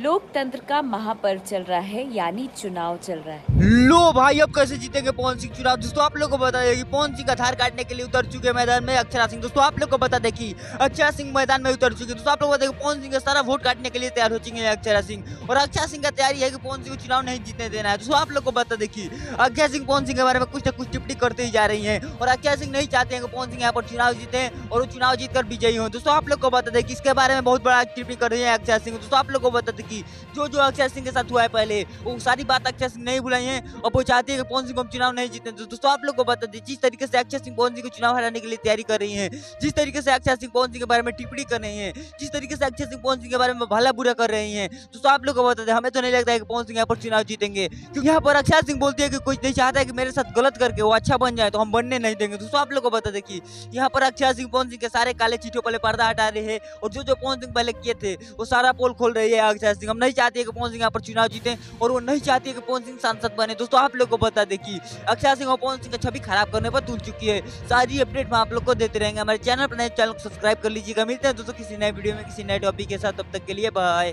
लोकतंत्र का महापर्व चल रहा है, यानी चुनाव चल रहा है। लो भाई, अब कैसे जीतेंगे पवन सिंह चुनाव। दोस्तों आप लोग को बता दें कि पवन सिंह का धार काटने के लिए उतर चुके मैदान में अक्षरा सिंह। दोस्तों आप लोग को बता दें कि अक्षरा सिंह मैदान में उतर चुके। दोस्तों आप लोग को बता दें पवन सिंह का सारा वोट काटने के लिए तैयार हो चुके हैं अक्षरा सिंह। और अक्षरा सिंह का तैयारी है कि पवन सिंह को चुनाव नहीं जीतने देना है। दोस्तों आप लोग को बता दें कि अक्षरा सिंह पवन सिंह के बारे में कुछ न कुछ टिप्पणी करते ही जा रही है। और अक्षरा सिंह नहीं चाहते हैं कि पवन सिंह यहाँ पर चुनाव जीते और वो चुनाव जीतकर विजयी हो। दोस्तों आप लोग को बता दें कि इसके बारे में बहुत बड़ा टिप्पणी कर रही है अक्षरा सिंह। दोस्तों आप लोग को बता दें कि जो अक्षरा सिंह के साथ हुआ है पहले, वो सारी बात अक्षरा सिंह नहीं भुलाई है और वो चाहती है कि पवन सिंह को हम चुनाव नहीं जीते। दोस्तों आप लोग को बता दें जिस तरीके से अक्षरा सिंह पवन सिंह को चुनाव हराने के लिए तैयारी कर रही है, जिस तरीके से अक्षरा सिंह पवन सिंह के बारे में टिप्पणी कर रही है, जिस तरीके से अक्षरा सिंह पवन सिंह के बारे में भला बुरा कर रही है, दोस्तों आप लोग को बता दें हमें तो नहीं लगता है कि पवन सिंह यहाँ पर चुनाव जीतेंगे। क्योंकि यहाँ पर अक्षरा सिंह बोलती है कि कोई नहीं चाहता है कि मेरे साथ गलत करके वो अच्छा बन जाए तो हम बनने नहीं देंगे। दोस्तों आप लोग को बता दें कि यहाँ पर अक्षरा सिंह पवन सिंह के सारे काले चीटों पहले पर्दा हटा रहे हैं और जो पवन सिंह पहले किए थे वो सारा पोल खोल रही है अक्षरा सिंह। हम नहीं चाहते कि पवन सिंह यहाँ पर चुनाव जीते और वो नहीं चाहती है कि पवन सिंह सांसद बने। दोस्तों आप लोग को बता दें कि अक्षरा सिंह और पवन सिंह का छवि खराब करने पर तुल चुकी है। सारी अपडेट मैं आप लोग को देते रहेंगे। हमारे चैनल पर नए चैनल को सब्सक्राइब कर लीजिएगा। मिलते हैं दोस्तों किसी नए वीडियो में किसी नए टॉपिक के साथ, तब तक के लिए बाय।